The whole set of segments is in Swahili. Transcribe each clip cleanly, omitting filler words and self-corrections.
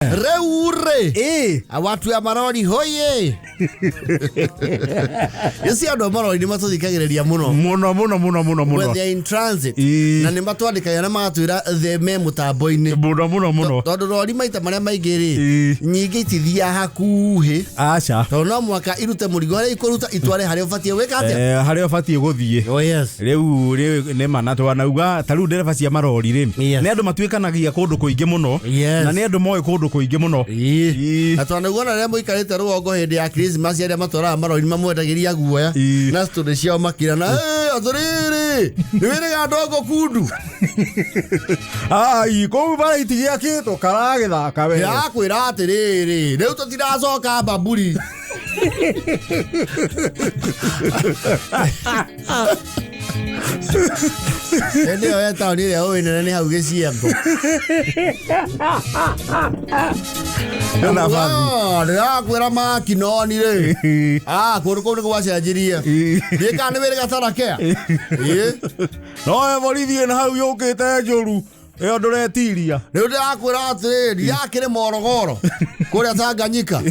Reure watu ya marori hoye yesi ando marori ni matũthikagĩrĩria muno when they are in transit na nĩ matwandĩkaga na magatwĩra theme mũtambo-inĩ muno tondũ rori maita marĩa maingĩ rĩ nyingĩ itithia hakuhĩ acha tondũ no mwaka irute mũrigo ũrĩa ikũruta itware harĩa ũbatiĩ gwĩka atĩa harĩa ũbatiĩ gũthiĩ oh yes rĩu nĩ mana twanauga ta rĩu ndereba cia marori rĩ nĩ andũ matuĩkanagia kũndũ kũingĩ mũno na nĩ andũ moĩ kũndũ kũingĩ mũno na twanauga na rĩrĩa mũikarĩte rũgongo hĩndĩ ya Christmas arĩa matwaraga marori mamwendagĩria guoya na story ciao makirana atũrĩrĩ nĩ wĩrĩga ndongo kundu ai kũu bara itigĩakĩtwo karagĩthaka we yakwĩra atĩrĩrĩ rĩu tũtiracoka mbamburi ndio ya taoni ile au ina nani haugeshia hapo na babi ndio kwera makinoni re kuruko ni kwacianjiria ndika ni wĩra gatarakea no borithi na hau yũkĩte njũru ĩyo ndũretiria rĩu ndĩrakwĩra atĩrĩrĩ yakĩrĩ morogoro kũrĩa Tanganyika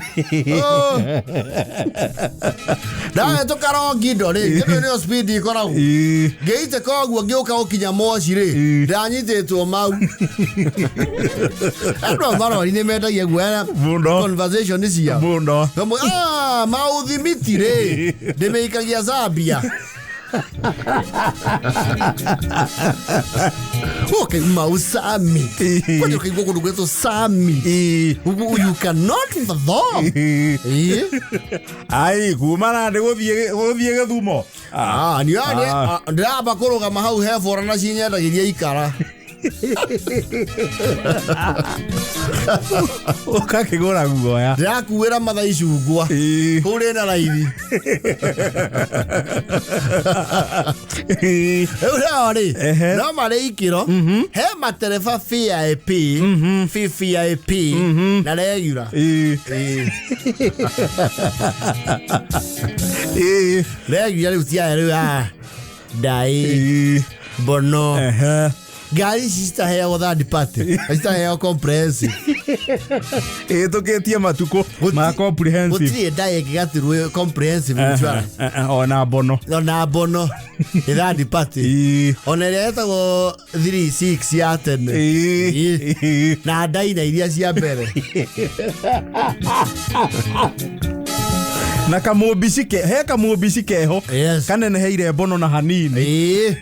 ndawe tũkarongindo rĩ nĩyo speed ikoragwo ngĩitĩka ũguo ngĩũka gũkinya moci rĩ ndanyitĩtwo mau andũ marori nĩ mendagia guoya conversation ciao mauthimiti rĩ ndĩmĩikagia Zambia okay, Mausami. What you can go to get Sami? You cannot perform. Ai, kumana de oviega dumo. Ni ndaba koroga mahau he for na cinya ndagiria ikara. Ukakigora guoya. Ndakuwira matha icungwa. Kuri na raithi. Uri no mari ikiro he matereba VIP VIP na regular regular utia rĩu dai bono gari sista heo third party sista heo comprehensive tuketie matuko ma comprehensive gutire ndaye gigatirwe comprehensive insurance ona bono third party ona retagwo 36 ya tene na ndai na iria cia mbere na kamũbici keho kaneneheire bono na hanini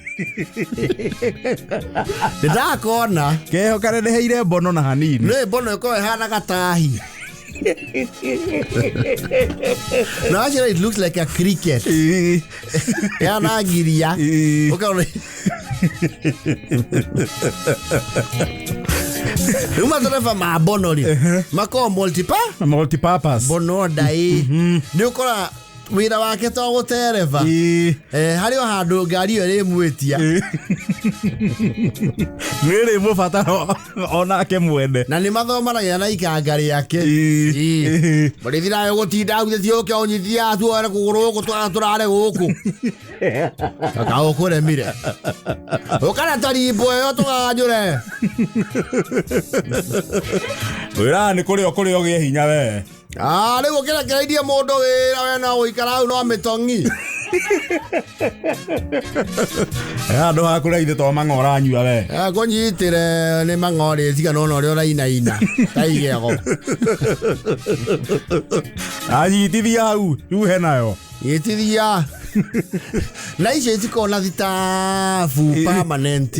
ndakona keho kaneneheire bono na hanini nĩ bono ĩkorwo ĩhana gatahi no actually it looks like a cricket yana giria okay uma tarefa ma bonori mako multipurpose bono dai ni ukora wira wake to gutereva hari o handu ngari iyo ri mwetia nire mubataro onake mwende na ni mathomanagia na ikangari yake bari thira gutinda gutithio ke onyithia tuare kuguru gutwara turare guku akao kure mire ukara tarimbo yo tuganyure wira ni kuri ogie hinya we rĩu ũkĩrekereirie mũndũ wĩra we no ũikara hau no mĩtong'i andũ hakũrĩa ithe to mang'ora nyua we kũnyitĩre nĩ mang'orĩ tiga no ũrĩa ũrainaina ta igego anyitithia hau yuhe nayo yĩtithia na icio itikona thitabu permanent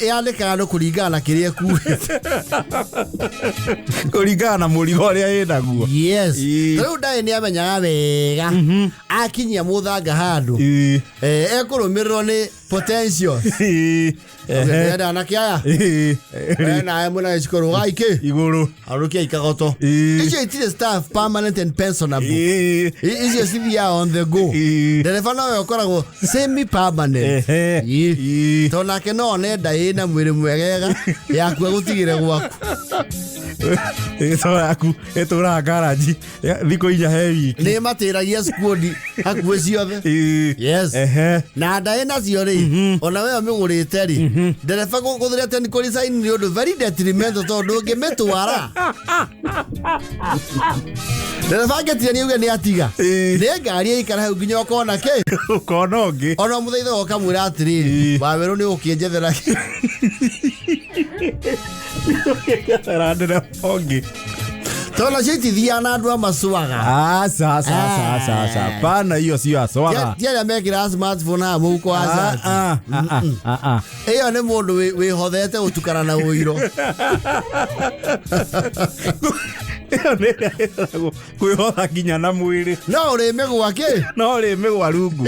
yandĩkaga andũ kũringana na kĩrĩa ekuĩte kũringana na mũrigo ũrĩa ĩnaguo yes rĩu ndaĩ nĩ amenyaga wega akinyia mũthanga handũ ekũrũmĩrĩrwo nĩ potentials anake aya nawe mwĩna gĩciko rũgaikĩ igũrũ arũkia ikagoto icio itirĩ staff permanent and pensionable icio cithiaga on the go ndereba nowe ũkoragwo semi permanent tondũ nake no nenda ĩna mwĩrĩ mwegega yakua gũtigĩre gwaku so yaku etũraga garaji thikũ inya he wiki nĩ matĩragia squad hakuhĩ ciothe yes na nda ĩna cio rĩ ona we mĩgũrĩte rĩ Dereba kuthira technical sign ni undu very detrimental tondu ngimetwara. Dereba getire ni uge ni atiga. Ni ngari ikara hau nginya ukona ke. Ukona ungi. Ona muthaitha ukamwira atiri. Waweru ni ukienjethera. Randera ungi. Tona shiti thia na andu amaswaga. Sa. Pana hiyo sio aswaga. Tia mekira smartphone ha muko aza. Eyo ne mundu we hothete utukana na uiro. Kwihotha kinya na mwiri. No ri megwa ke? No ri megwa rungu.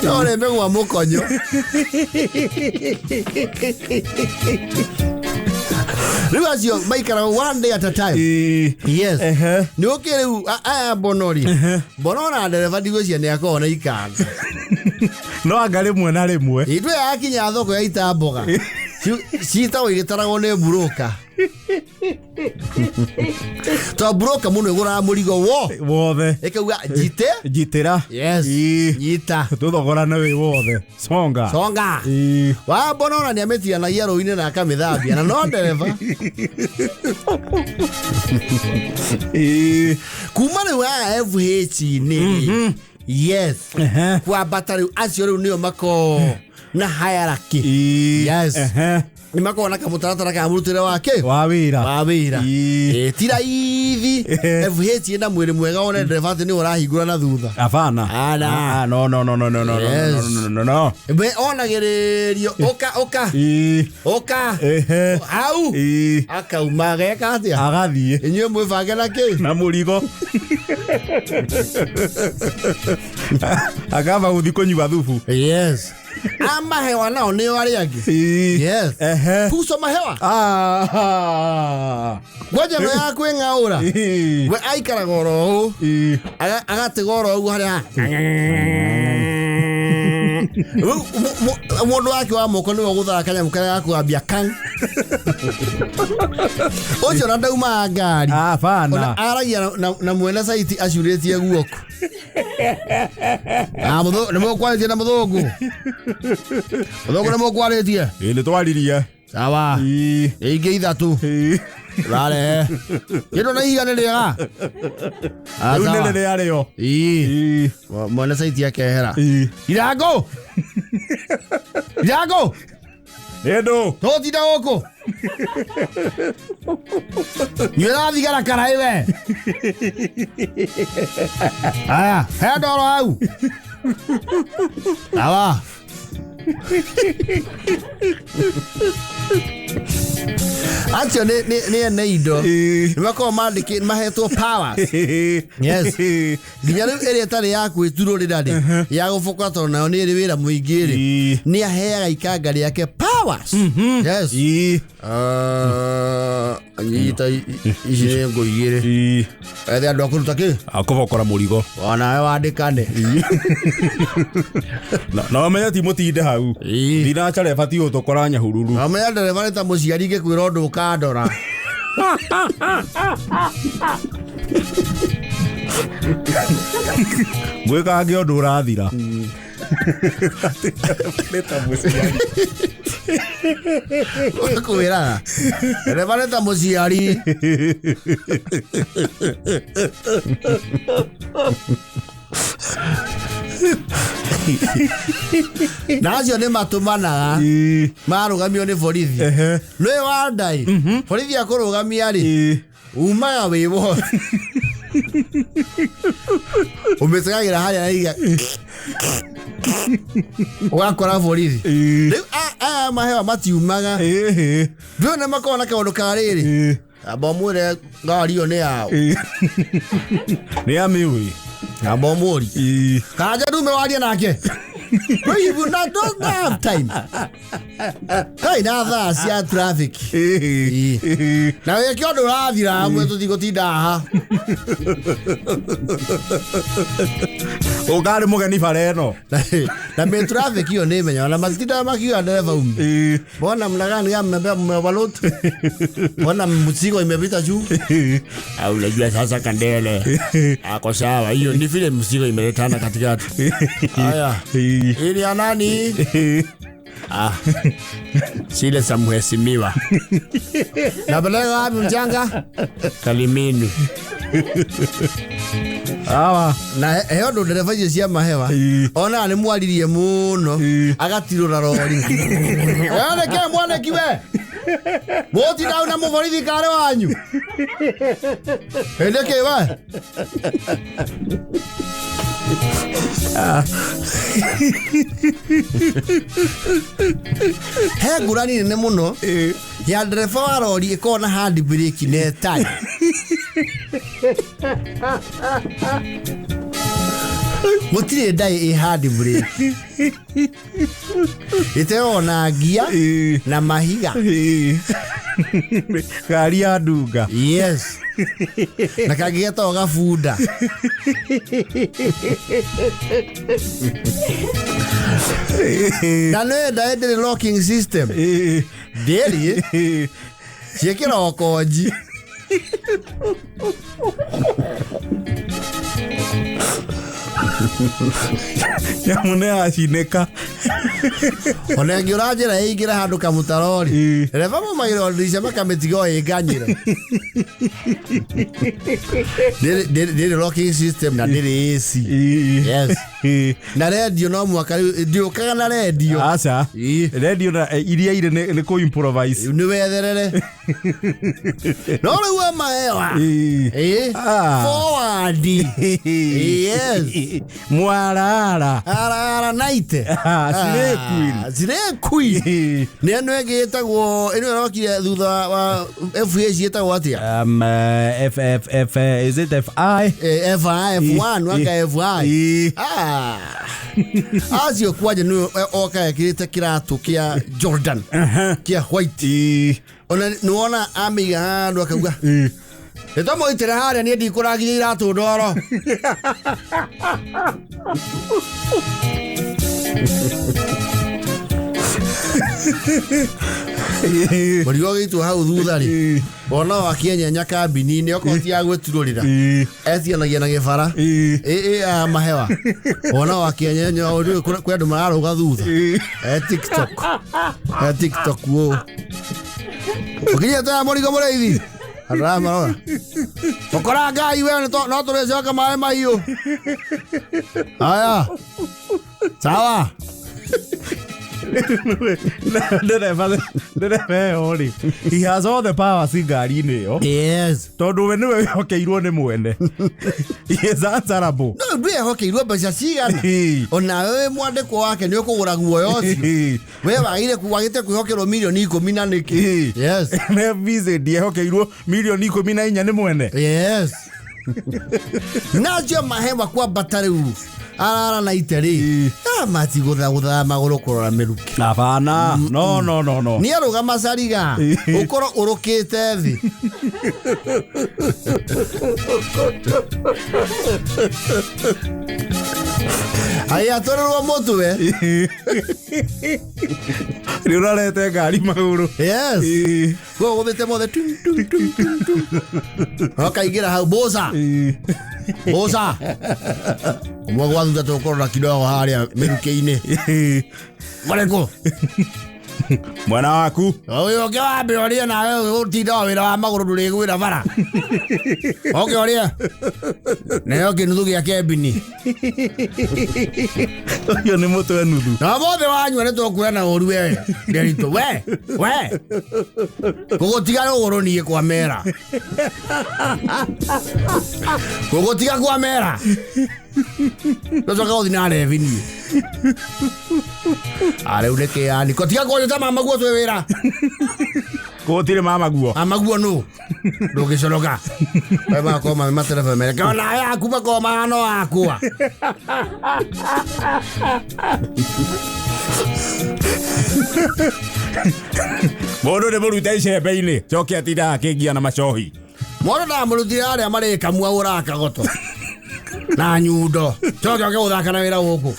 No ri megwa mukonyo. Riwazio maikara one day at a time. Yes. Ni okere bonori. Bonora dereva digocia ne akona ikanga. No angale mwe na rimwe. Itwe akinya thoko ya itamboga. Sita wigitarago ne buroka. To buroka muno igura murigo wothe. Ekauga jitera. Yes. Nyita. Tuthogora na we wothe. Songa. Wa bonora ni ametia na yero ine na kamithambia na no dereva. Kumane wa FH ni. Yes. Kwa batari acio nio mako na hierarchy. Yes. Ni mako na kamutaratara ka murutire wake wa wira. Tira ithi FH ina mwiri mwega one dereva ni urahingura na thutha. Afana. No. Be onagiririo oka. Au. Akauma geka atia. Agathie. Inywe mwibange na ki? Na murigo. Agava uthi kunyua thubu. Yes. Ama hewa nao ni wale yake. Yes. Kuso mahewa. Ngoja no yako ngaura. We aikara goro. Agate goro ugu haria. Mundu wake wa moko ni guthara kanya mukara yako abia kan. Ojo na dauma ngari. Fana. Aragia na mwena saiti acuritie guoko. Mutho nimo kwaritie na muthungu. Muthungu nimo kwaritie. Ni twaririe. Sawa. Ingi ithatu. Rale. Yedo na iga ne ria. Ru ne ria rio. Mwena saiti yake hera. Irago. Endo. Toti da oko. Yera digara karaiwe. Aya, hedoro au. Awa. Acho ne indo. Nimako mandiki mahetwo powers. Yes. Ginya riu ere tari yaku ituro rirari. Ya gufuka to na ni ri wira muingiri. Ni aheaga ikanga yake powers. Yes. Anyita ije ngoigire. Ethe andu akuruta ki? Akubokora murigo. Ona we wandikane. Na menya ti mutinde hau. Thina chare bati utokora nyahururu. Na menya dereva ta muciari ngikwira undu ukandora. Mwika ngi undu urathira. Leta muciari. Kuira. Dereva ta muciari. Nacio ni matumanaga marugamio ni borithi nwe wandai borithi akurugamia ri umaga wibo umesagagira haria naiga ugakora borithi riu mahewa matiumaga ndone makona kaundu kariri abomure ngari yo ni yao ni amiwi abomuri kaja dume wadia nake. Wewe you not don't have time. Kai na tha cia traffic. Na we kyo ndo rathira amwe tutingotinda ha. Ugari mugeni fareno. Na me traffic hiyo ni menya na maskita makiwa dereva umi. Bona mnagani ya mmebalot. Bona mzigo imepita juu. Au unajua sasa Kandele. Ako sawa hiyo ni vile mzigo imeletana katikati. Haya. Ili ya nani? Sile za mheshimiwa. Na belega wapi mchanga? Kalimini. Awa na heyo ndo dereva cia mahewa ona ni mwaririe muno agatirura rori yone ke mwana kiwe moti na una muvorithi kare wanyu endeke wa he ngurani nene muno ya dereva wa rori ikona hand brake netai mutire dai hand brake iteona gia na mahiga gari ya ndunga yes na kageta ogafunda na no dai locking system deli chekira okoji ya mune ashineka ona ngirajira igira handu kamutarori reva mo mairo ndise makametigo iganyira dele locking system na dele AC yes na radio no mwaka ndio kaga na radio asa radio na iria ire ne ko improvise ni wetherere no ruwa maewa forward yes mwarara naite zire queen ne no egitagwo ino rokire thutha wa FH yetagwo atia FFF is it FI F1 waka FI azio kwaje no oka kirita kiratu kia Jordan kia white ona nuona amiga handu akauga etomo itira haria ni ndikuragia iratu ndoro Barigo gitu hau thutha-ri ona wakienya nyakambini-ini okoti ya gwetururira etianagia na gibara mahewa ona wakienya nyo kwe andu mararuga thutha TikTok wo ukinya ta morigo mureithi arama okora ngai we no turecoka maĩ mahiũ aya sawa he has all the power ngari ino yes tondu we niwe hokeirwo ni mwene he is answerable no ndwe hokeirwo mbeca cigana ona we mwandĩkwo wake nĩ ũkũgũra guoya ũcio we wagĩte kwĩhokerwo mirioni 10 na nĩkĩ yes me visa ndiehokeirwo mirioni 14 ni mwene yes nacio mahewa kwa batariu ara na iteri mati gutha maguru kurora miruki abana no ni aruga masariga ukoro urukite thi aya tororo motwe rirarete ngari maguru yes go gobete mothe okaigira hau bosa mwa gwa tukorora kidogo haria miruki-ini mareko mwana waku oyo ke wabe oria nawe utinda wira wa maguru nduri gwira bara oke oria ne oke nuthu gia kebini yo ni mutwe nuthu na mothe wanyu ne tokura na oru we derito we kugotiga ruguru nie kwa mera kugotiga kwa mera Nozoka ordinare vini. Ale uneke yani kotia ko ta mama guo twewera. Ko tire mama guo. Mama guo no. Doge soloka. Baba ko mama telefone mere. Kana ya kuba ko mano akua. Mono de moruta icembe ini. Cokia tida akingia na macohi. Mono da morutira aria mari kamua uraka goto. na nyundo choke uthaka na wira guku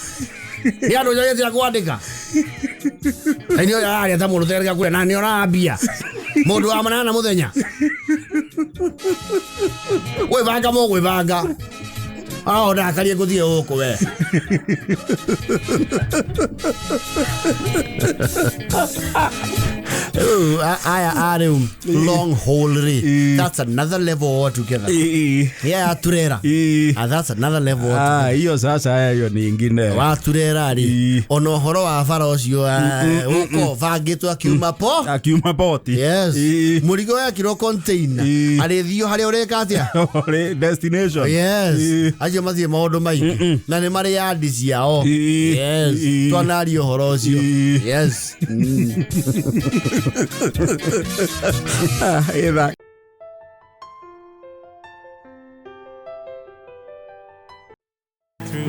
ni andu nyoye cia kwandika ai nio ya ta mundu terega kule na nio na mbia mundu wa manana muthenya we vanga mo we vanga da kalie guthie guku we long haul that's another level altogether. Yeah, turera. That's another level. Hiyo sasa hiyo ni nyingine. Wa turera ri. Ono horo wa fara ucio uko vangitwa akiuma poti. Yes. Murigo ya kiro container. Ari thio hari ureka atia? Destination. Yes. Aje mathie maundu maingi. Na ni mari ya ndisi yao. Yes. Twanari horo ucio. Yes.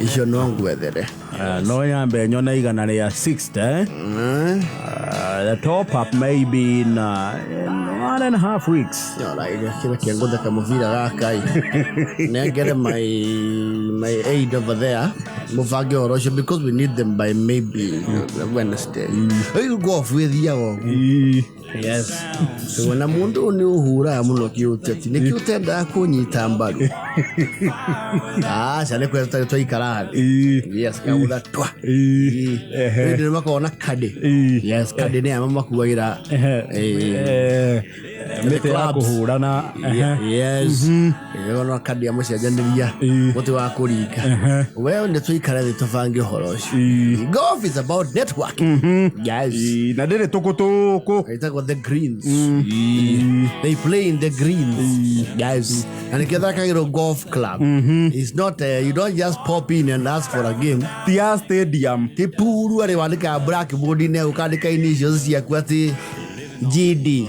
Isho no ngwethere. No yambe nyona igana ria 60. The top up maybe in 1.5 weeks. Kira kiangoda kamuvira gakai. Negere my aid over there. Muvage orosho because we need them by maybe Wednesday. You go off with you. Yes. So when mundu ni uhura muno kiuteti ni kiutenda kunyita mbaru. Sale kweta toikara. Yes, kamuda twa. Ndio makona kade. Yes, kade ni mama kuwaira. Mete ya kuhura na yes. Yona kade amushajandiria. Wote wa kurika. Wewe ndio toikara tofange horoshi. Golf is about networking. Yes. Na dele toko. The greens. They play in the greens. Guys. And the Gathaiya golf club. It's not you don't just pop in and ask for a game. Tia stadium. Ke puru are walika blackboard ne ukadika initials ya kwati GD.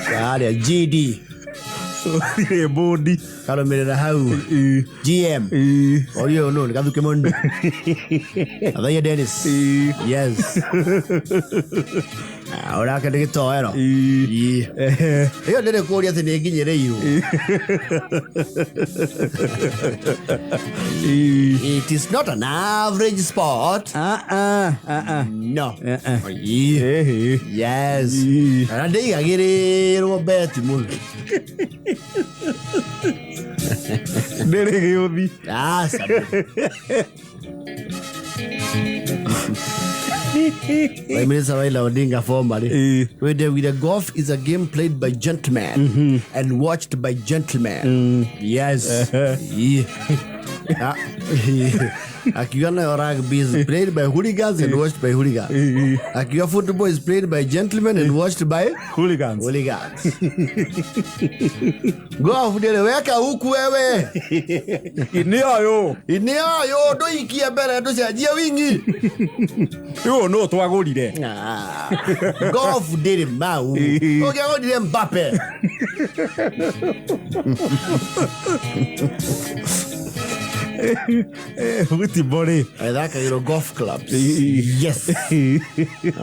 Kale GD. Body. Kalo merera hau GM Orio no ngathuke mundu Gathaiya Dennis yes ora kende gitoero iyo ndere kuria ati ni nginyireiru it is not an average sport no yes and they agirirwo bet mundu Ndere giuthi Prime Minister Raila Odinga formally with the golf is a game played by gentlemen and watched by gentlemen. Yes. Akiona rugby is played by hooligans and watched by hooligans. Akiona football is played by gentlemen and watched by hooligans. Golf weka huku wewe. Ineo ndo ikia mbere ndo cenjia wingi. Yo no twagurire. Golf ndiri mau. Ugagurire Mbappe. Uti bore. Gathaiya golf clubs. Yes.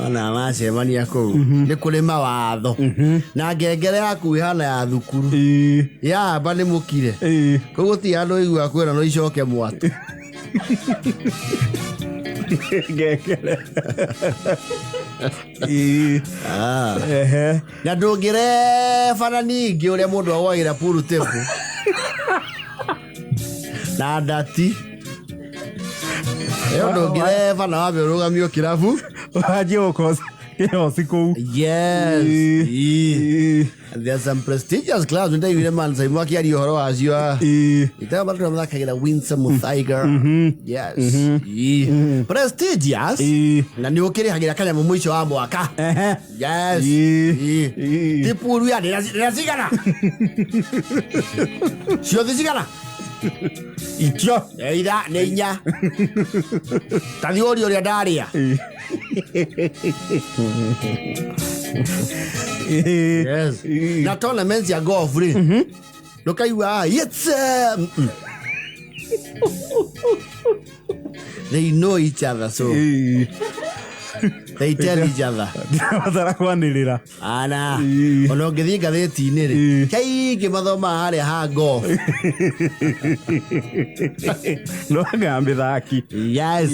Ona macemania kuu. Ni kuri mawatho. Na ngengere yaku ihana ya thukuru. Ya ba ni mukire. Koguo ti andu igua kwera no icoke mwatu. Ngengere. Na ndungire bana ningi uria mundu awagira pool table. Na dati yo ndungire bana wabe rugamio kirabu waje ukosa yo siku yes there's some prestigious clubs when they man say mwaki ari horo acio ita bado mthakagira Windsor Muthaiga yes prestigious na ni ukirihagira kanya mu mwisho wa mwaka yes tipuru ya ndirasigana sio thigana Icho eira neinya Tathiorio ria ndaria yes na tournaments ya golf ri ndukaiwa yes they know each other so They tell each other. Ndirabatara kwanirira. Ana. Ona ngithii ngathĩti-inĩ rĩ. Kaingĩ mathoma harĩa ha golf. No anga mĩthaki. Yes.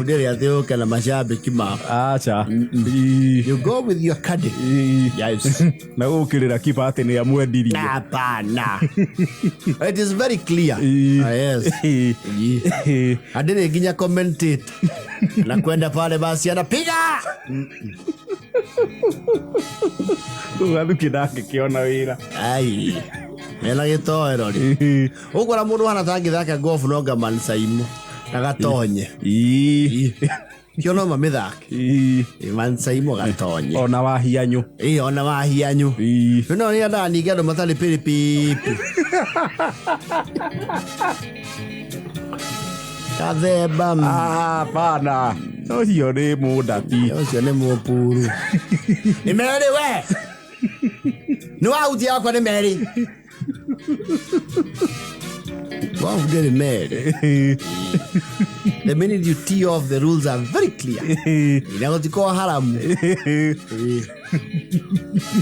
Ndĩrĩ atĩ ũke na macambĩki mako. Acha. You go with your caddy. Yes. Na gũkĩrĩra kipa atĩ nĩ amwendirie. Hapana. It is very clear. Yes. Ndĩrĩ nginya commentate. Na kwenda pale basi anapiga. Ũgathuki ndangĩkĩona wĩra. Ai. Mena gĩtoero rĩ. Ũkora mũndũ hana tangĩthaka golf no ngaman Saimo. Na gatonye. Kio no mamĩthake. Man Saimo gatonye. Ona wahianyu. Ona wahianyu. No nĩ andaa ningĩ andũ matarĩ pĩrĩpĩpĩ. Gathemba. Hapana. Ũcio nĩ mũndati. Ũcio nĩ mũpuru. Nĩ Mbere we. Nĩ wahuti yakwa nĩ Mbere. Wow, very mad. The minute you tee off, the rules are very clear. Inagotikoa haramu.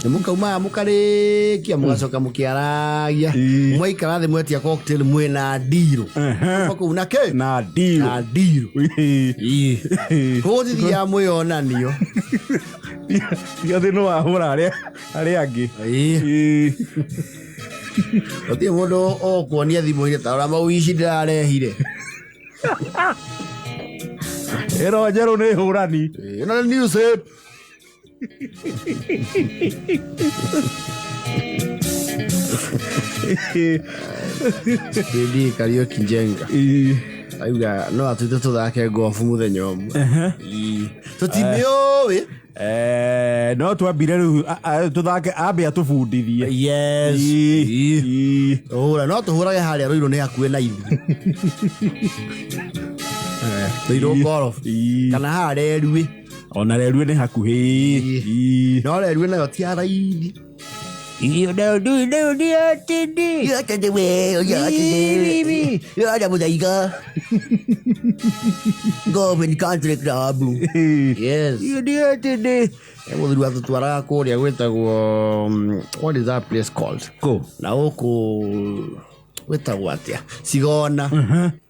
Mukauma mukarĩkia mugacoka mũkĩaragia. Mwaikara thĩ mwetia cocktail mwĩna ndiro. Makou na kĩ? Na ndiro. Na ndiro. Kũgũthithia mwĩonanio. Thĩ no wahũra arĩa angĩ. Otie mũndũ okuonia thimũ-inĩ ta ũrĩa mau ici ndĩrarehire. Ĩno njerũ nĩ hũrani. Ĩno nĩ news aid. Bidi Karaoke Njenga. Ayuga no atuite tũthake golf mũthenya ũmwe. Tũtimĩũĩ. No twambire rĩu tũthake ambe atũbundithie. Yes. Ora no tũhũrage harĩa Rũirũ nĩ hakuhĩ na ithuĩ. Rũirũ golf. Kana harĩa Rũĩ. Ona Rũĩ nĩ hakuhĩ. No Rũĩ nayo ti haraithi. You don't do it. You have to do it. You have to do Go in country club. Yes. You did it. Mũthuri wa tũtwaraga kũrĩa gwĩtagwo what is that place called? Go. Na gũkũ gwĩtagwo atĩa? Sigona.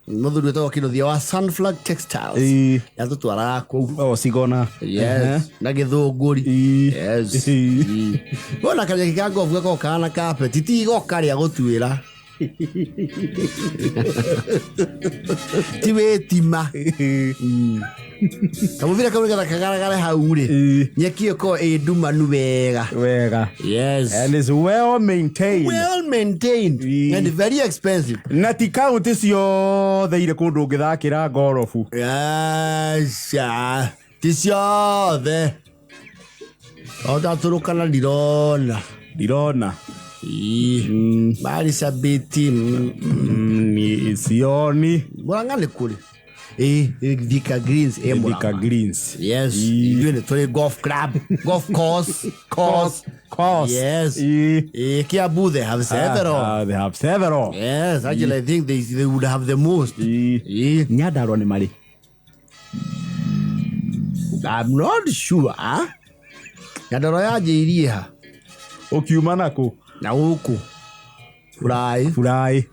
Mũthuri wĩtagwo Kĩnuthia wa Sunflag Textiles. Ya tũtwaraga kũu. Sigona. Yes. Na Gĩthũngũri. Yes. Bona kanyeki ka golf gako kana carpet ti igoka rĩa gũtuĩra. Ti wĩtima. Kamũbira kamwe kagaragara hau rĩ. Nyeki ĩko ndumanu wega. Wega. Yes. And it's well maintained. Well maintained. And very expensive. Na ti kaunti ciothe irĩ kũndũ ũngĩthakĩra gorobu. Yes. Ti ciothe. Otatũrũkana ndirona. Marisabiti. Sioni. Murang'a nĩ kũrĩ. Thika Greens. Thika Greens. Yes. You're the golf club. Golf course. Yes. Kiabu, they have several. They have several. Yes. Actually, I think they would have the most. Nyandarua nĩ marĩ. I'm not sure. Nyandarua yanjĩirie ha. Ũkiuma nakũ? Na gũkũ. Furaĩ.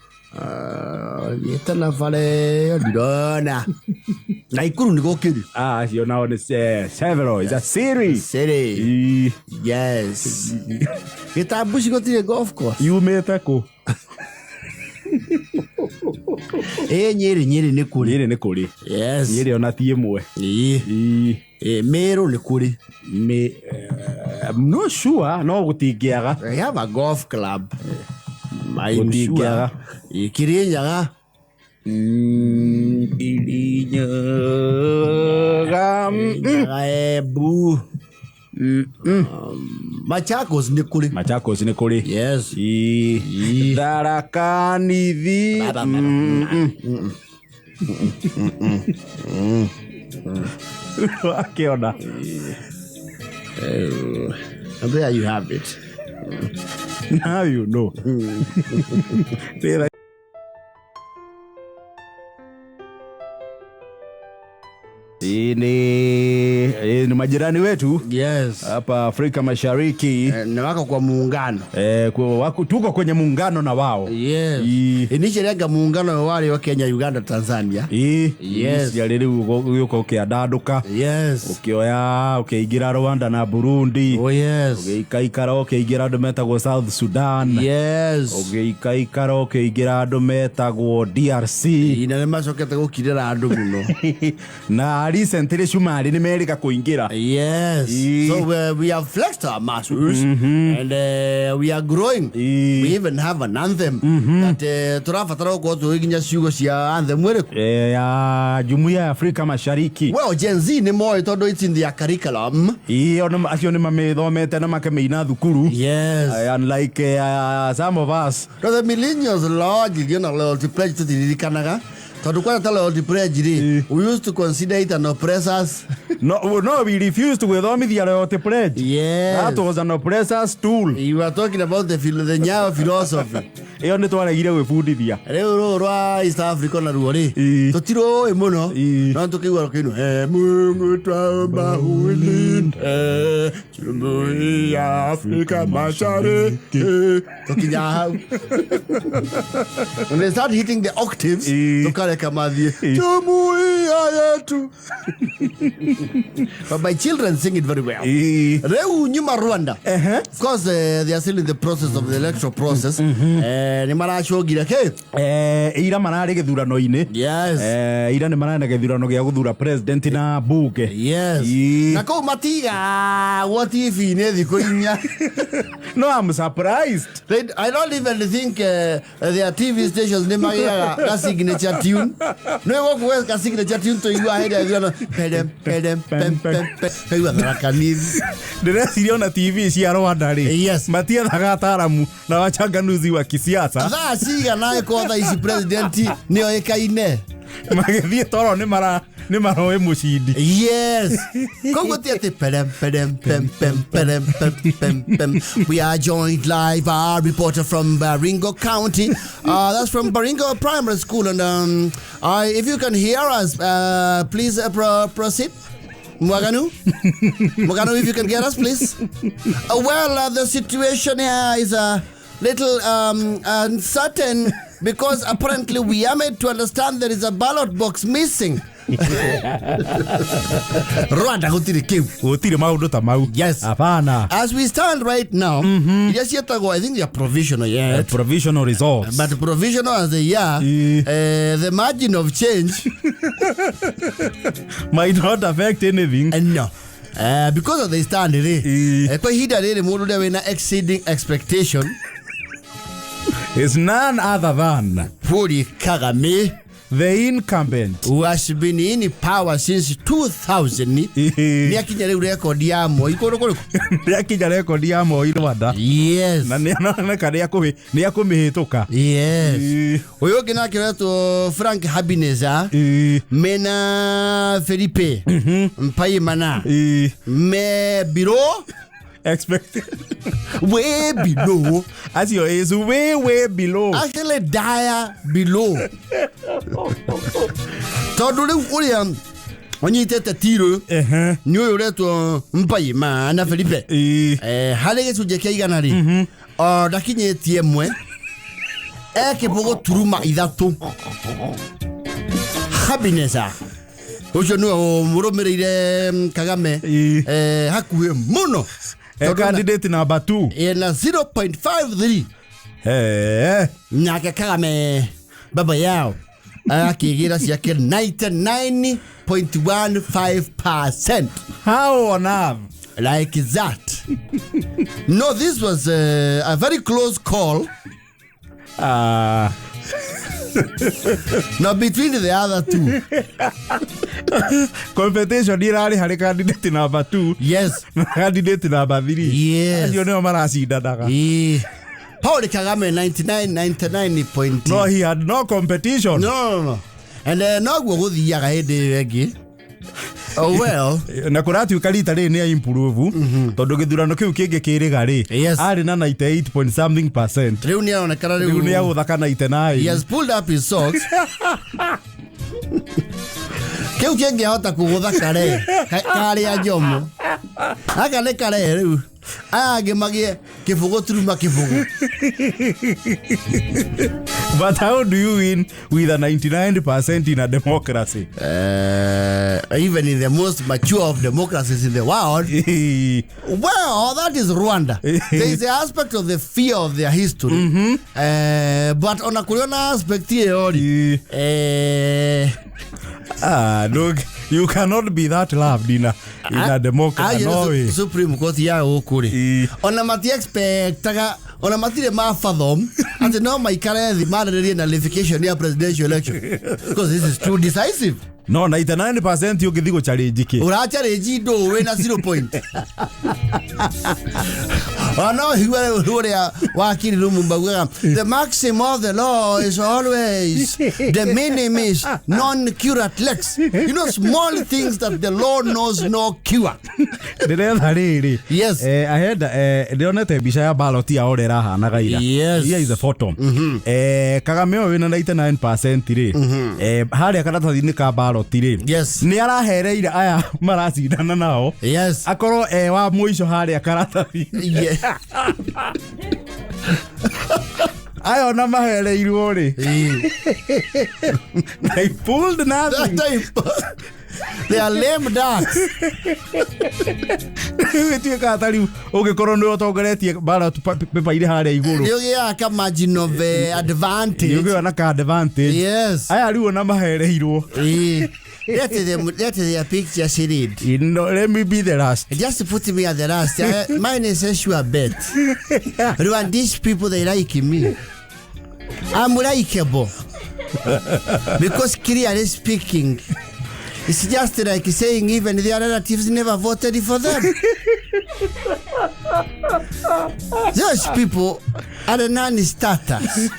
Yetana vale ndirona. Na Ikuru nĩ gũkĩrĩ. You know this several. It's a series. Yes. Gĩtambuci gũtirĩ golf course. Yumĩte kũ? Nyeri nĩ kũrĩ. Nyeri nĩ kũrĩ. Yes. Nyeri ona ti ĩmwe. Meru nĩ kũrĩ. I'm not sure. No gũtingĩaga. I have a golf club. I'm sure. Kirinyaga. Embu. Machakos nĩ kũrĩ. Yes. Tharaka Nithi. Akiona. And there you have it. Now you know. Ni majirani wetu. Yes. Hapa Afrika Mashariki. Na wako kwa muungano. Tuko kwenye muungano na wao. Yes. Initialega muungano wale wa Kenya, Uganda, Tanzania. Yes. Yaliri uko kiadaduka. Yes. Ukiingira Rwanda na Burundi. Oh yes. Ukiikara ukiingira metagwo South Sudan. Yes. Ukiikara ukiingira metagwo DRC. Ina macokete gukirira andu muno. Na recently shumari ni merika kuingira. Yes. So we have flexed our muscles and we are growing. We even have an anthem that turafatara uko tuiginya ciugo cia anthem wereku. Ya Jumuiya ya Afrika Mashariki. Well, Gen Z ni moyo todo it's in their curriculum. Acio ni mamethomete na makemeina thukuru. Yes. Unlike some of us. The millennials largely, loyalty pledge to the Canada. We used to consider it an oppressor's. No, we refused to withomithia loyalty pledge. Yes. That was an oppressor's tool. You were talking about the Nyawa philosophy. Iyo ni twaregire gwibundithia. Rero rwa East Africa na ruori. Tutiro muno. No tukiwa kinu. Mungu twaomba ulinde. Jumuiya Afrika Mashariki. Tukinya hau. When they start hitting the octaves, tukale kamadhi. Jumuiya yetu. But my children sing it very well. Reu nyuma Rwanda. Of course, they are still in the process of the electoral process. Ni maracogire ke ira marare githurano-ini. Yes. Ira ni marare githurano gia guthura president na bunge. Yes. Na ko matiga what if ne thiko inya. No, I'm surprised. I don't even think their TV stations ne magia a signature tune. No work with a signature tune to you ahead of pedem pem you are kanini. The rest iliona TV cia Rwanda ri. Yes. Matia thagataaramu na wachanganuzi wa kisiasa. Tha ciga nae ko tha ici president nio ikaine. Magethie toro ni maroe mucindi. Yes. Koguo tiate pedem pem. We are joined live, our reporter from Baringo County. That's from Baringo Primary School. And if you can hear us, please proceed. Mwaganu, if you can get us, please. Well, the situation here is a little uncertain because apparently we are made to understand there is a ballot box missing. Rwanda gutire maundu ta mau. Yes. Apana. As we stand right now, yes, I think they are provisional yet. Provisional results. But provisional as they are, the margin of change might not affect anything. No. Because of the stand, exceeding expectation. Is none other than Puri Kagame, the incumbent, who has been in power since 2000. Niakinya reu record ya Moi korokoro. Niakinya record ya Moi Rwanda. Yes. Na niaoneka ni akumihituka. Yes. Oyo kina kireto Frank Habineza, Mena Felipe, Mpaye Mana, me biro expected way below. As your is way below. Actually dire below. Todule William onyitete tiro nyo yoreto Mpaye Mana Felipe. Halege sujeke igana ri. Dakinyetie mwe. Ekibogo turuma ithatu. Habineza. Ojo no muromereire Kagame hakuhe muno. Candidate number 2 ina 0.53. Nyake Kagame baba yao akigira ciake 99.15%. How on earth? Like that. No, this was a very close call. Now between the other two. Competition irari hari candidate number 2. Yes. Candidate number 3. Yes. You know marasida daga. Paul Kagame 99. No, he had no competition. No. And no go guthia gaende egi. Oh well. Na kurati ukalita ri ni improve. Tondu githurano kiu kingi kiriga ri. Ari na 98.something%. Riu ni aonekana riu ni aguthaka 99. He has pulled up his socks. Keu kengehota kugutha kare kari ya jomo aka ne kare riu age magie kifugo turuma kifugo. But how do you win with a 99% in a democracy? Even in the most mature of democracies in the world. Well, that is Rwanda. There is the aspect of the fear of their history. But on a Koreana aspect here, look, you cannot be that loved in a democracy. No way. Supreme Court ya ukuri. On a mati expectaga, on a matire ma fathom, and no my career the camaraderie and nullification ya presidential election. Because this is too decisive. No, 99% you githigo challenge ki. Ura challenge do we na 0 point. No, he wakili Lumumba. The maxim of the law is always the minimum is non-curate lex. You know, small things that the law knows no cure. Yes. I had Leonete Bishaya Baloti Aurera Nagaira. Yes. Here is the photo. Kagameo win 99% today. Haria Karata Dinika Baloti. Yes. Niara Hereira Aya Marasi Dana now. Yes. Akoro Ewa Moisho Haria Karata. Yes. I on a mahere irori. They pulled nothing. They are lame ducks. You can't tell you, okay, Corono Togaretti, Barat Papa Hare, you can imagine of advantage. You go an advantage. Yes. I are on a mahere hero. That is a picture she did. Let me be the last. Just to put me at the last. Mine is a sure bet. Rwandese people, they like me. I'm likeable. Because clearly speaking, it's just like saying even their relatives never voted for them. Those people are the non-starters.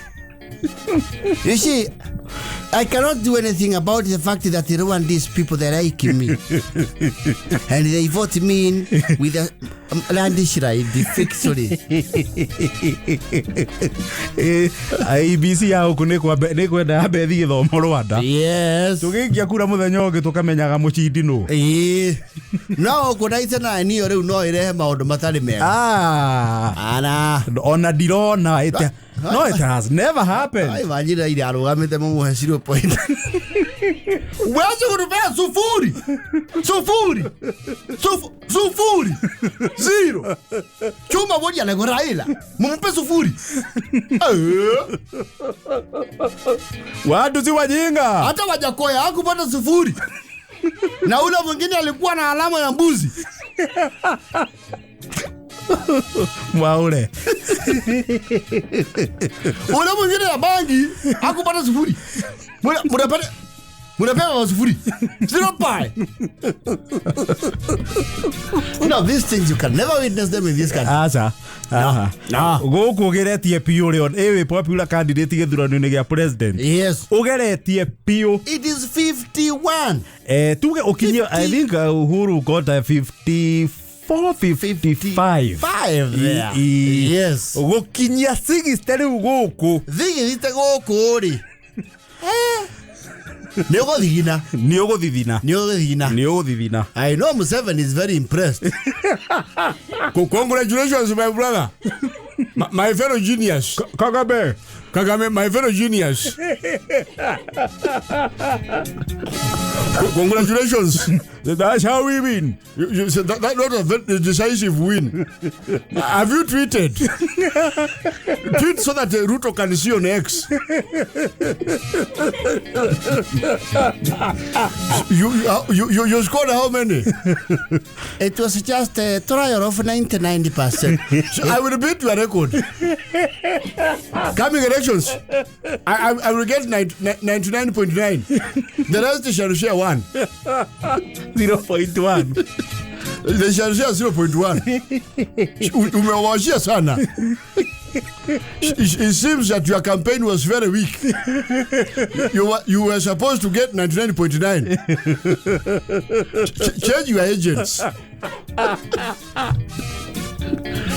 You see, I cannot do anything about the fact that the Rwandese people, they like me. And they vote me in with a landish right, the victory. IBC yao kunekwa da bethi tho Rwanda. Yes. Tugikia kura muthenya ungi tukamenyaga mucindi no. No kunaita na ni ore no irehe maundu matari mega. Ana ona dirona ite. No, it has never happened. I imagine ile arugamite muhe 0 point. Wewe unapea sufuri. Sufuri. 0. Chuma moja na Raila. Mumpe sufuri. Watu si wajinga. Hata Wajakoya hakupata sufuri. Na ule mwingine alikuwa na alama ya mbuzi. Mwaule. Ule mwingine ya bangi hakupata sufuri. Munapewa sufuri. 0 pi. No, these things you can never witness them in this country. Asa. Go kugeretie pio leon. Ewe popular candidate githurano-ini gia president. Yes. Ugeretie pio. It is 51. Tuge ukinyia I think Uhuru got 54 55 there. Yes. Ukinyia 60 riu guku. Thigirite guku ri. Niogothithina. I know Museveni is very impressed. Congratulations, my brother. My fellow genius. Kagame, my fellow genius. Congratulations. That's how we win. You said that's not a very decisive win. Have you tweeted? Tweet so that Ruto can see on X. You scored how many? It was just a trial of 99%. So I will beat your record. Coming elections, I will get 99.9. The rest shall share 1. 0.1. They shall share 0.1. Umewashia sana. It seems that your campaign was very weak. You were supposed to get 99.9. Change your agents.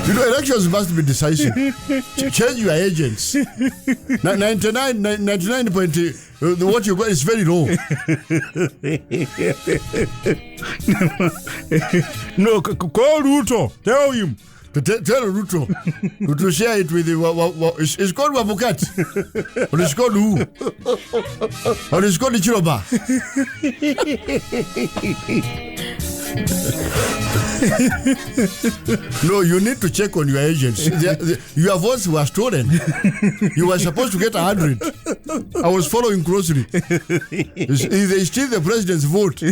You know, elections must be decisive. Change your agents. 99 point, what you got is very low. No, call Ruto. Tell him. Tell Ruto to share it with you. It's called Wabukat. Or it's called who? Or it's called Chiroba. No, you need to check on your agents. Your votes were stolen. You were supposed to get 100. I was following closely. They steal the president's vote.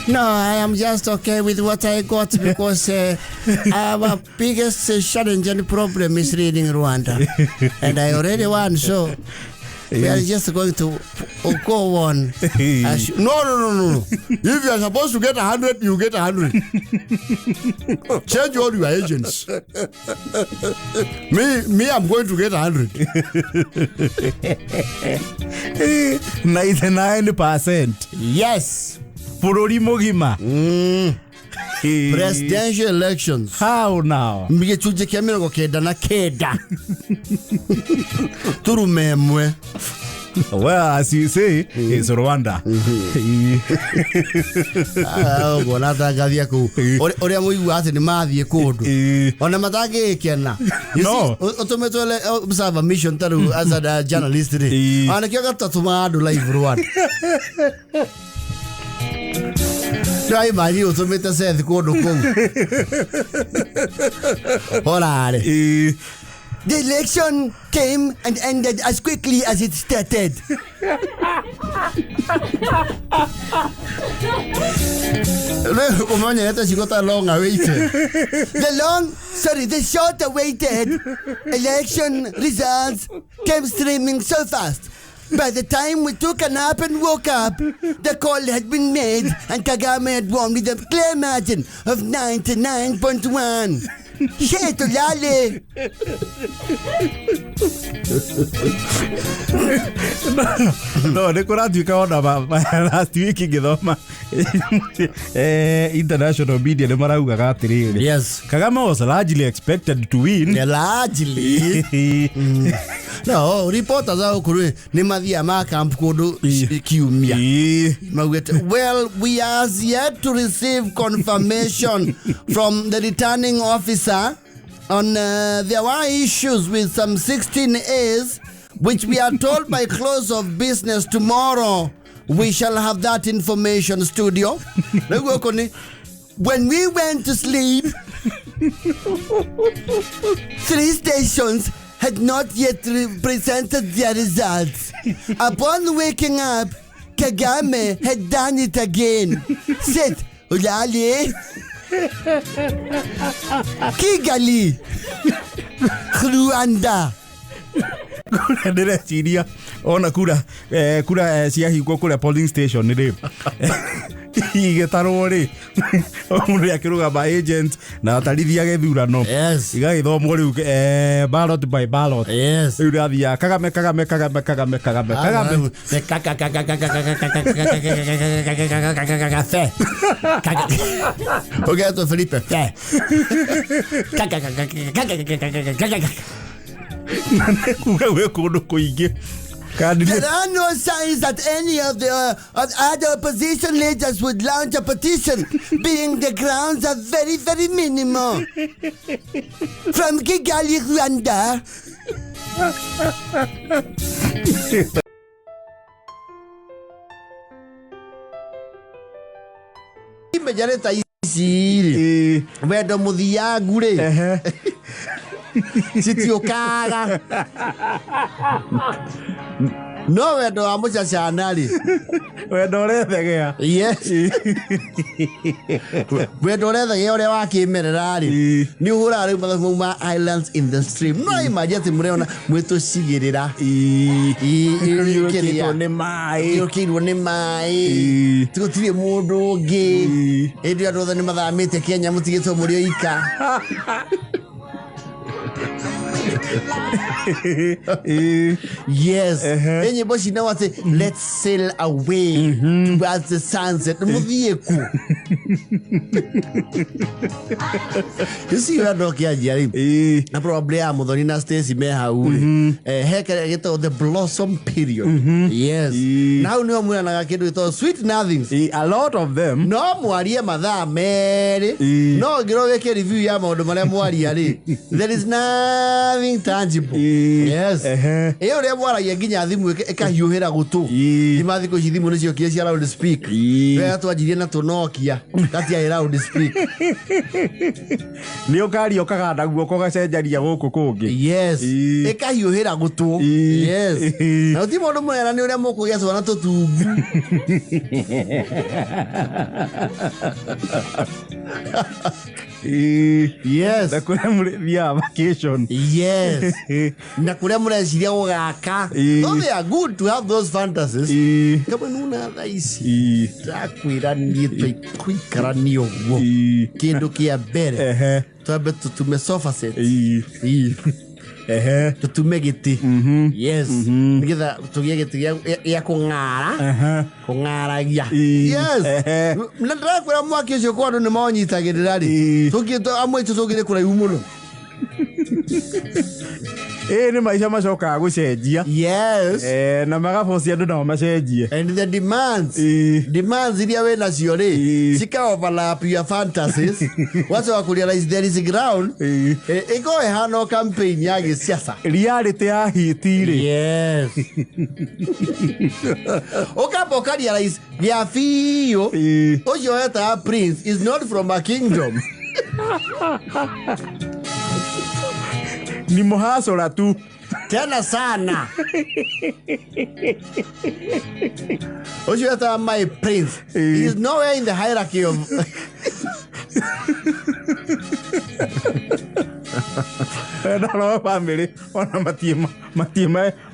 No, I am just okay with what I got because our biggest challenge and problem is reading Rwanda. And I already won, so we are just going to go on. No. If you are supposed to get 100, you get 100. Change all your agents. Me, I'm going to get 100. 99%. Yes. Purori Mogima. Presidential elections. How now? Mgechuje kia mirongo kenda na kenda. Turumemwe. Well, as you say, it's Rwanda. Bona tagathia ku. Oria muigu ati ni mathie kundu. Ona matage kiana. No. Otometole observer mission taru as a journalist. Ana kio gatatu andu live Rwanda. Try my you to meet us at the corner. The election came and ended as quickly as it started. The short awaited election results came streaming so fast. By the time we took a nap and woke up, the call had been made and Kagame had won with a clear margin of 99.1. Shit, Lale! No, nikuratwika ona last week ngithoma international media nimaraugaga atiriri. Yes. Kagame was largely expected to win. Largely? No, reporters are kuru ni mathia ma camp kodu kiumia. Well, we are yet to receive confirmation from the returning officer on there were issues with some 16As, which we are told by close of business tomorrow we shall have that information, studio. When we went to sleep, 3 stations had not yet presented their results. Upon waking up, Kagame had done it again. Said, Ulali, Kigali, Rwanda. Ndere chiria ona kura ciahingwo kuria polling station ni igetarwo ri mundu akirugama agent na atarithia gethurano igagithomwo riu ballot by ballot riu rathia Kagame Ogeto Felipe There are no signs that any of the other opposition leaders would launch a petition, being the grounds are very, very minimal. From Kigali, Rwanda. Imejareta isi Wendo muthiangu ri Sitiokaga no Wendo wa mucacana ri Wendo rethegea yes Wendo rethegea uria wa kimerera ri ni uhura ri ma islands in the stream no imagine muriona mwitu cigirira kirikirwo ni mai tugutire mundu ungi indi andu ni mathamite Kenya mutigitwo muri oika Yes. Enye boshi na wate let's sail away towards the sunset. Muvieku. You see where doki ajari. Na probably amodoni na Stacy meha uli. Heka geto the blossom period. Yes. Now ni omuna na gakedo ito sweet nothings. A lot of them. No muarie madha mere. No giro weke review ya maodo male muarie ali. There is nothing tangible. Yes. Eo le mwara yeginya thimu eka hiuhira gutu. Imathi ko thimu nicio kie cia loud speak. Wea twajirie na tunokia. Kati ya loud speak. Ni okari okaganda guoko gacenjaria guku kungi. Yes. Eka hiuhira gutu. Yes. Na ti mundu mwera ni uria mukugia twana tutungu. Yes. Na kuria murithia vacation. Yes. Na kuria mureciria gugaka. No, they are good to have those fantasies. Kama nuna thaisi. Takwira ni tuikarani ogwo. Kindu kia mbere. Twabe tutume sofa set. Tutume giti. Yes. Nigetha tugie giti ya kungara. Kungaragia. Yes. Mnataka kwira mwaki ucio kwa andu ni maonyitagirira ri. Tugito amwe tutugire kuraihu muno. Ni maisha macokaga gucenjia. Yes. Na magabocia andu nao macenjie. And the demands iria we nacio ri cika overlap your fantasies. What's wa realize there is a ground. Iko hano campaign ya gisiasa. Reality ya hiti ri. Yes. Okaboka realize ya fio. Ojo eta prince is not from a kingdom. Ni muhasora tu. Tena sana. Ojo eta my prince. He is nowhere in the hierarchy of no family ona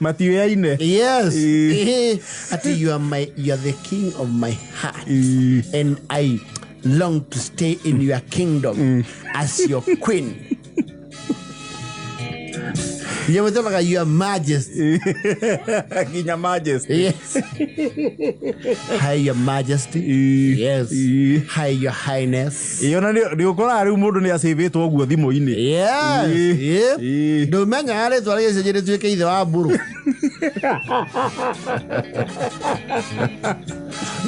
matiwe. Yes. You are the king of my heart. And I long to stay in your kingdom as your queen. You your majesty. Your majesty. Yes. Hi, your majesty. Yes. Hi, your highness. Yona ni ukora riu mundu ni acivitwo guo thimu-ini. Yes. Do menya ale twari cenjire tuike ithe wa mburu.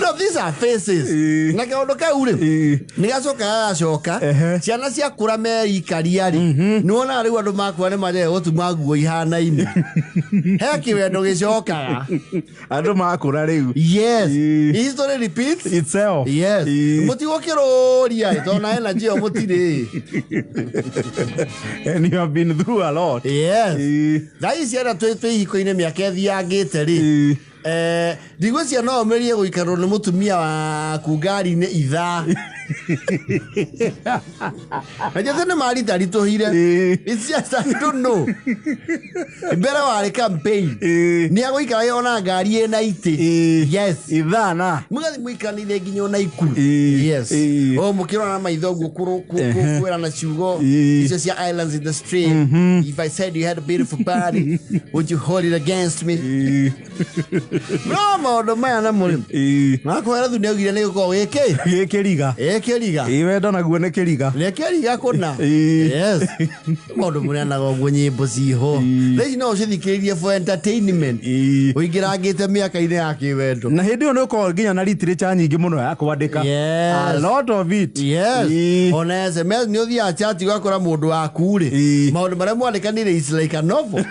No, these are faces. Na kaundu kau ri ni gacoka gacoka ciana cia kura me ikaria ri nuona riu andu makwa ni maje gutuma nguo ihana-ini. He kiwendo gicokaga andu makura riu. Yes. History repeats itself. Yes. Mutigo kiroria tona energy o mutiri. And you have been through a lot. Yes. Thai ciana twihiko-ine miaka ethiangite ri digwecia no merie guikarwo ni mutumia wa kungari-ini itha. Ajatene mari tari tuhire. It's just I don't know. Mbere wari campaign. Ni aguikara yona ngari ena iti. Yes. Ithana. Mugathi muikanire nginya ona ikuru. Yes. O mukirona na maitho guo kwera na ciugo. It's just your islands in the stream. If I said you had a beautiful body, would you hold it against me? No, maundu maya na muri. Nakwera thunia ugire ni guko giki. Kiriga. Kiriga. Wendo naguo ni kiriga. Ni kiriga kuna. Yes. Maundu muri anago guo nyimbo ciho. Thei no cithikiririe for entertainment. Uingira ngite miaka-ini ya kiwendo. Na hindi no ko nginya na literature nyingi muno ya kwandika. A lot of it. Yes. Ona SMS ni uthia chat ugakora mundu waku ri. Maundu maria mwandikanire is like a novel.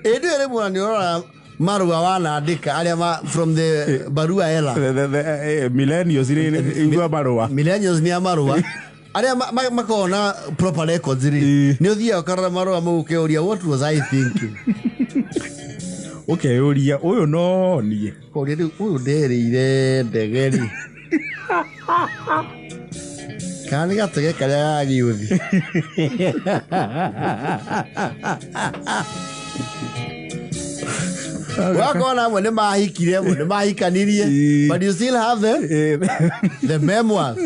Edu ere mwana ora marua wanaandika aria from the barua ela. The millennials igwa barua. Millennials ni marua. Aria makona proper records ri. Ni uthia ukarora marua muke uria what was I thinking? Okay, uria uyu no nie. Uria uyu nderire ndegeri. Kani gatege karia giuthi. Wakona mwene mahikire mwene mahikanirie, but you still have the memoirs.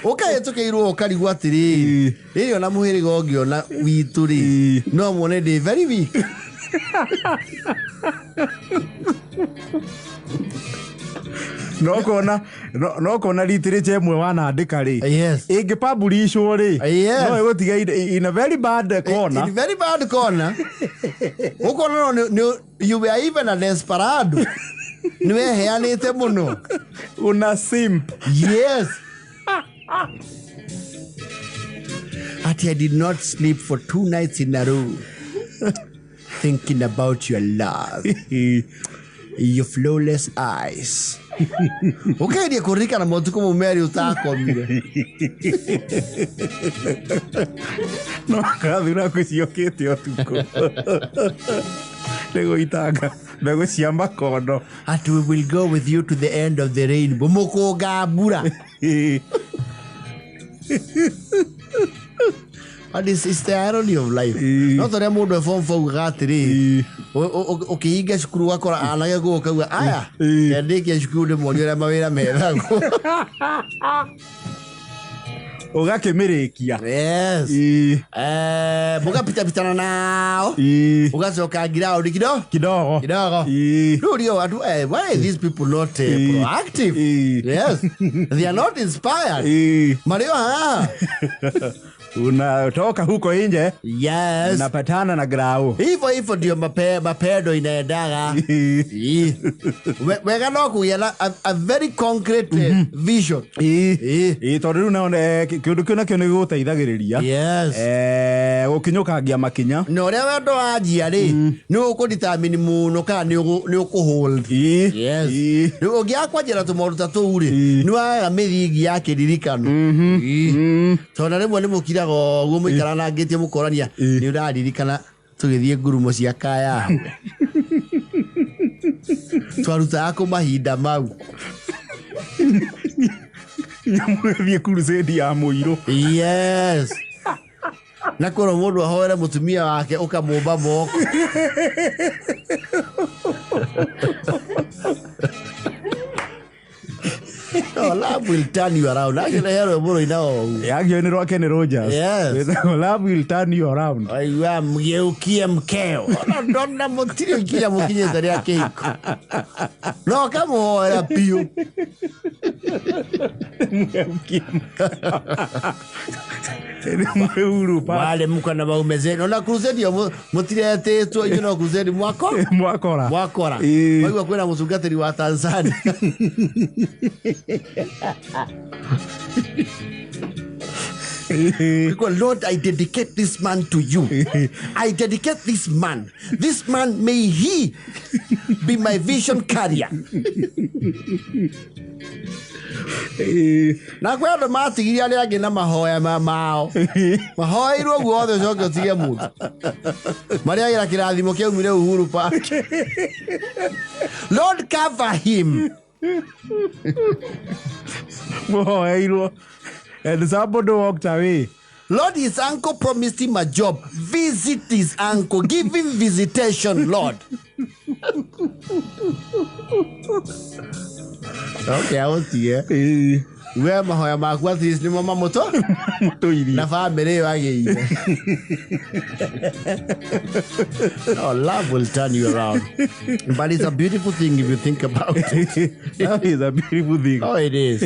Ukahetukeirwo ukarigwo atiri iyo na muhiriga ongiona witu ri no muone ndi very weak. no kona literature mwe wanandika ri ingi publishwo ri no igutiga in a very bad corner. In very bad corner. Ukona no you were even a desperado. Niwe heanite muno. Una simp. Yes. I did not sleep for 2 nights in a row thinking about your love. Your flawless eyes. Okay, dia kurika na motuko mumeri utakomire. No kadura kusiokete otuko. Lego itanga. Lego siamba kono. And we will go with you to the end of the rainbow. Moko gabura. And it's the irony of life. No tore mundu form for gatiri. Ukiinga cukuru wakora anage guka aya. Yandike cukuru de monyo mawira mega. Ugakimirikia. Yes. Muga pitana nao. Ugacoka ground kidogo. Ndio why are these people not proactive? Yes. They are not inspired. Mario unatoka huko nje. Yes. Unapatana na grau. Hivyo ndio mapedo inaendaga. Wega no kuyela a very concrete vision. Tondu na kindu kina kio ni guteithagiriria. Yes. Gukinyukangia makinya. No ria wendo ajia ri ni ukudetermine muno kana ni ukuhold. Yes. Ni ugiakwa njira tumoruta tuuri ni wa mithingi yake ririkano. Tondu rimwe ni mukira go muikara na ngetie mukorania ni uraririkana tugithie ngurumo cia kaya twaruta ako mahinda mau nyamwe crusade ya muiro. Yes. Na koro mundu ahoere mutumia wake ukamumba moko. Oh, love will turn you around. Actually, hero bro inao. Yagyo ni Rock and Rogers. Yes. Love will turn you around. Aiwa mgeukie mkeo. Ndona mutirio kia mukinye tari yake iko. No kama era pio. Mgeukie. Wale mko na baume zenu na crusade yo mutire tetu you know crusade mwakora. Waiwa kwenda musungatiri wa Tanzania. Because Lord, I dedicate this man to you. I dedicate this man. This man, may he be my vision carrier. Na kwenda matigiria ali age na mahoya mao mahoya iru guothe coke tige mundu mari agira kirathimo kia umire Uhuru Park. Lord, cover him. Mahoya iru and somebody walked away. Lord, his uncle promised him a job. Visit his uncle. Give him visitation, Lord. Okay, I want to hear. Where mahoya maku at least ni mama moto iri na family wage. Oh, love will turn you around. But it's a beautiful thing if you think about it. That is a beautiful thing. Oh, it is.